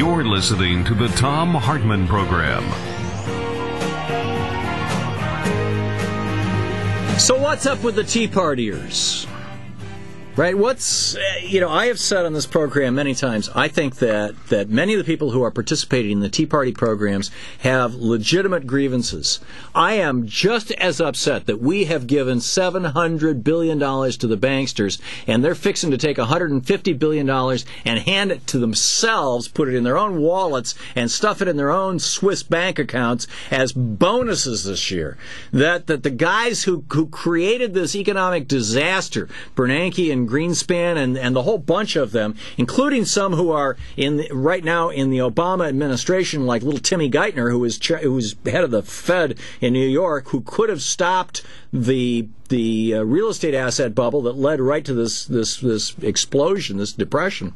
You're listening to the Thom Hartmann Program. So what's up with the Tea Partiers? Right? I have said on this program many times, I think that many of the people who are participating in the Tea Party programs have legitimate grievances. I am just as upset that we have given $700 billion to the banksters, and they're fixing to take $150 billion and hand it to themselves, put it in their own wallets, and stuff it in their own Swiss bank accounts as bonuses this year. That the guys who created this economic disaster, Bernanke and Greenspan and the whole bunch of them, including some who are right now in the Obama administration, like little Timmy Geithner, who's head of the Fed in New York, who could have stopped the real estate asset bubble that led right to this explosion, this depression,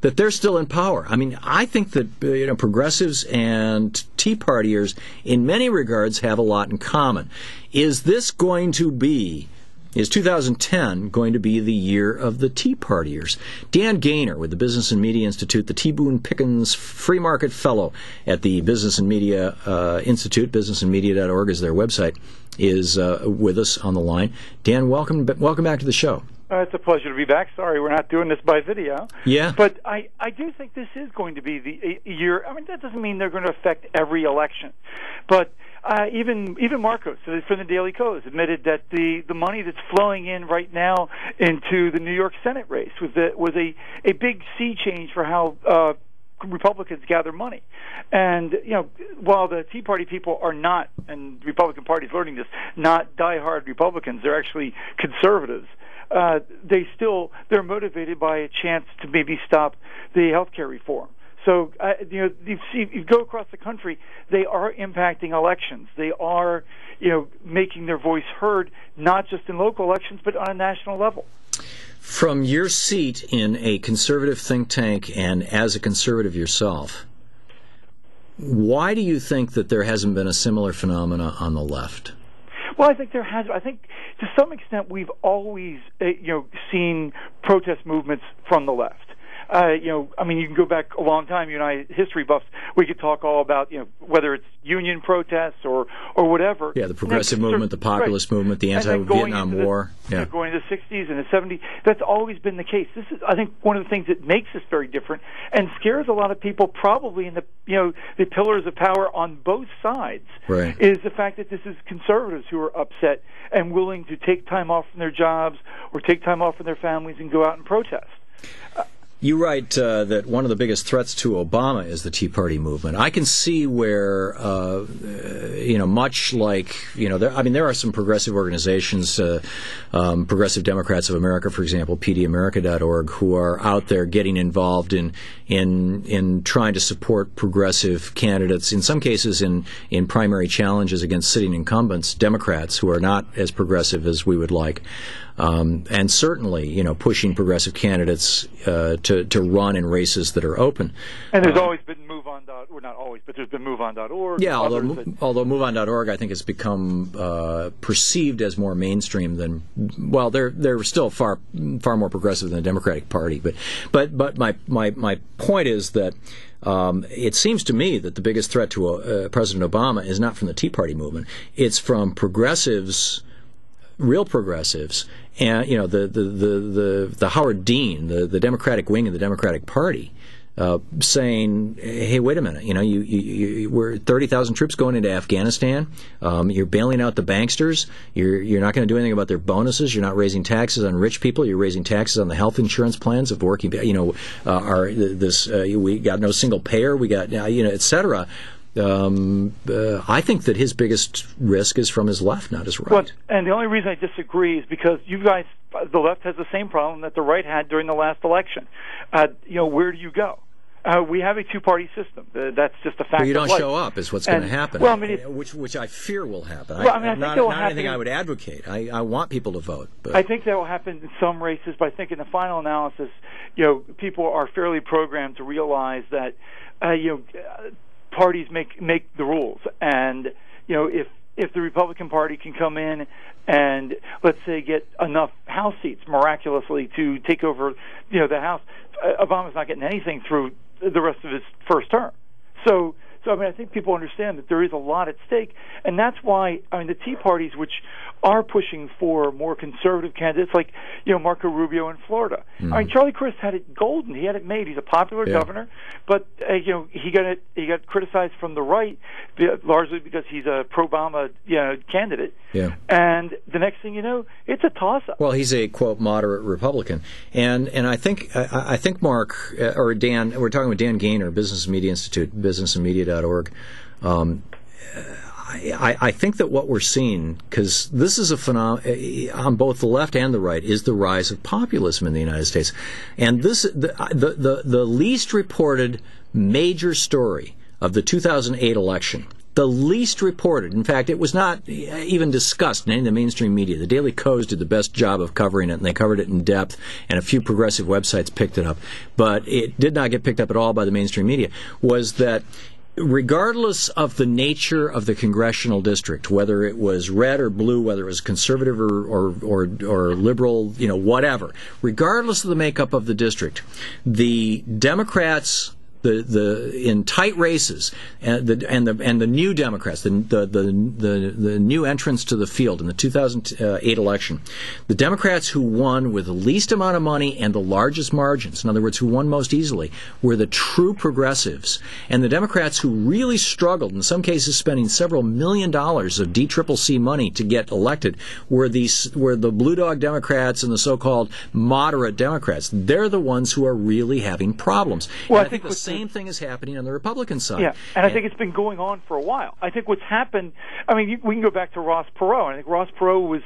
that they're still in power. I mean, I think that progressives and Tea Partiers, in many regards, have a lot in common. Is 2010 going to be the year of the Tea Partiers? Dan Gaynor with the Business and Media Institute, the T. Boone Pickens Free Market Fellow at the Business and Media Institute, businessandmedia.org is their website, is with us on the line. Dan, welcome back to the show. It's a pleasure to be back. Sorry we're not doing this by video. Yeah. But I do think this is going to be the year. I mean, that doesn't mean they're going to affect every election. But even Marcos from the Daily Kos admitted that the money that's flowing in right now into the New York Senate race was a big sea change for how Republicans gather money. And, while the Tea Party people are not, and the Republican Party is learning this, not diehard Republicans, they're actually conservatives. They're motivated by a chance to maybe stop the health care reform. So, you go across the country, they are impacting elections. They are, making their voice heard, not just in local elections, but on a national level. From your seat in a conservative think tank and as a conservative yourself, why do you think that there hasn't been a similar phenomena on the left? Well, I think there has. I think to some extent we've always, seen protest movements from the left. You can go back a long time. You and I, history buffs, we could talk all about, whether it's union protests or whatever. Yeah, the progressive movement, the populist movement, the anti-Vietnam War. Going into the 60s and the 70s, that's always been the case. This is, I think, one of the things that makes this very different and scares a lot of people, probably in the pillars of power on both sides, right, is the fact that this is conservatives who are upset and willing to take time off from their jobs or take time off from their families and go out and protest. You write that one of the biggest threats to Obama is the Tea Party movement. I can see where, much like, there are some progressive organizations, Progressive Democrats of America, for example, pdamerica.org, who are out there getting involved in trying to support progressive candidates, in some cases in primary challenges against sitting incumbents, Democrats who are not as progressive as we would like. And certainly, pushing progressive candidates to run in races that are open. And there's always been not always, but there's been MoveOn.org. Yeah, although MoveOn.org, I think, has become perceived as more mainstream than. Well, they're still far more progressive than the Democratic Party. But my point is that. It seems to me that the biggest threat to President Obama is not from the Tea Party movement; it's from progressives, real progressives, and the Howard Dean, the Democratic wing of the Democratic Party, saying, "Hey, wait a minute! We're 30,000 troops going into Afghanistan. You're bailing out the banksters. You're not going to do anything about their bonuses. You're not raising taxes on rich people. You're raising taxes on the health insurance plans of working. We got no single payer. We got et cetera." I think that his biggest risk is from his left, not his right. Well, and the only reason I disagree is because you guys, the left has the same problem that the right had during the last election. Where do you go? We have a two-party system. That's just a fact. Well, you don't of life. show up is what's going to happen. Well, which I fear will happen. Well, I think not anything I would advocate. I want people to vote. But I think that will happen in some races, but I think in the final analysis, people are fairly programmed to realize that, parties make the rules, and if the Republican Party can come in and, let's say, get enough House seats miraculously to take over the House, Obama's not getting anything through the rest of his first term. So I mean, I think people understand that there is a lot at stake, and that's why, I mean, the Tea Parties, which are pushing for more conservative candidates, like, Marco Rubio in Florida. Mm-hmm. I mean, Charlie Crist had it golden. He had it made. He's a popular governor, but he got criticized from the right, largely because he's a pro-Obama candidate. Yeah. And the next thing you know, it's a toss-up. Well, he's a quote moderate Republican, and I think Mark or Dan, we're talking with Dan Gaynor, Business and Media Institute, businessandmedia.org. I think that what we're seeing, because this is a phenomenon on both the left and the right, is the rise of populism in the United States. And the least reported major story of the 2008 election, the least reported, in fact, it was not even discussed in any of the mainstream media. The Daily Kos did the best job of covering it, and they covered it in depth, and a few progressive websites picked it up. But it did not get picked up at all by the mainstream media, was that regardless of the nature of the congressional district, whether it was red or blue, whether it was conservative or liberal, whatever, regardless of the makeup of the district, the Democrats, in tight races, and the new Democrats, the new entrants to the field in the 2008 election, the Democrats who won with the least amount of money and the largest margins, in other words, who won most easily, were the true progressives. And the Democrats who really struggled, in some cases spending several $1 million of DCCC money to get elected, were the blue dog Democrats and the so-called moderate Democrats. They're the ones who are really having problems. Well, I think the same thing is happening on the Republican side. Yeah, and I think it's been going on for a while. I think what's happened, I mean, we can go back to Ross Perot. I think Ross Perot was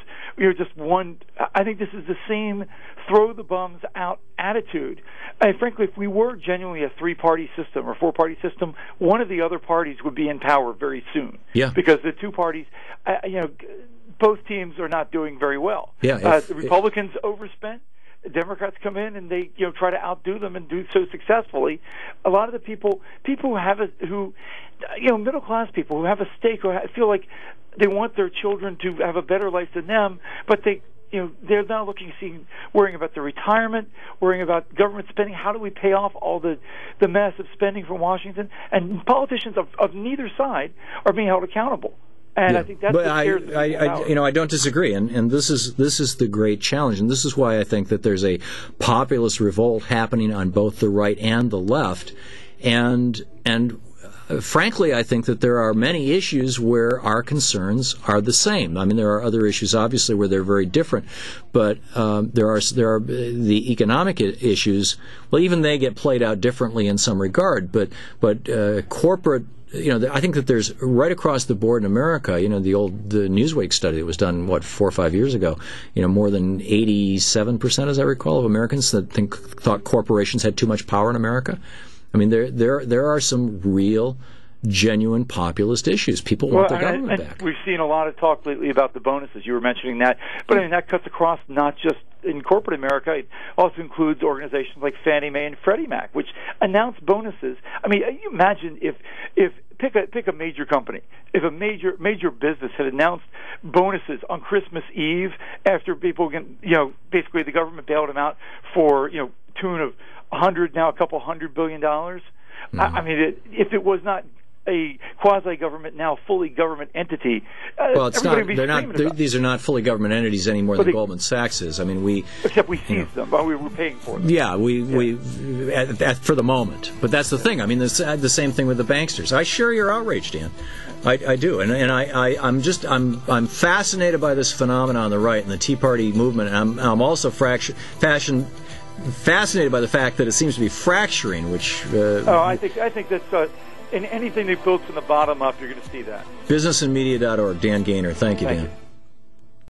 just one. I think this is the same throw the bums out attitude. Frankly, if we were genuinely a three-party system or four-party system, one of the other parties would be in power very soon. Yeah. Because the two parties, both teams are not doing very well. Yeah. The Republicans overspent. Democrats come in and they try to outdo them and do so successfully. A lot of the people who have middle class people who have a stake, who feel like they want their children to have a better life than them, but they're now worrying about their retirement, worrying about government spending. How do we pay off all the massive spending from Washington? And politicians of neither side are being held accountable. And I think that's I don't disagree, and this is the great challenge, and this is why I think that there's a populist revolt happening on both the right and the left, and frankly, I think that there are many issues where our concerns are the same. I mean, there are other issues, obviously, where they're very different, but there are the economic issues. Well, even they get played out differently in some regard, but corporate. I think that there's right across the board in America, the Newsweek study that was done, 4 or 5 years ago, more than 87%, as I recall, of Americans that thought corporations had too much power in America. I mean, there are some real, genuine populist issues. People want their government back. We've seen a lot of talk lately about the bonuses. You were mentioning that. But I mean, that cuts across not just in corporate America. It also includes organizations like Fannie Mae and Freddie Mac, which announce bonuses. I mean, you imagine if pick a major company. If a major business had announced bonuses on Christmas Eve after people basically the government bailed them out for tune of a couple $100 billion. Mm-hmm. I mean, if it was not a quasi-government, now fully government entity. Well, it's not. They're not. These are not fully government entities any more than Goldman Sachs is. I mean, except we seized them. We were paying for them. Yeah, for the moment. But that's the thing. I mean, the same thing with the banksters. I share your outrage, Dan. I do, and I'm fascinated by this phenomenon on the right and the Tea Party movement. And I'm also fascinated by the fact that it seems to be fracturing. Which I think that's. In anything that builds from the bottom up, you're going to see that. Businessandmedia.org. Dan Gaynor. Thank you, Dan.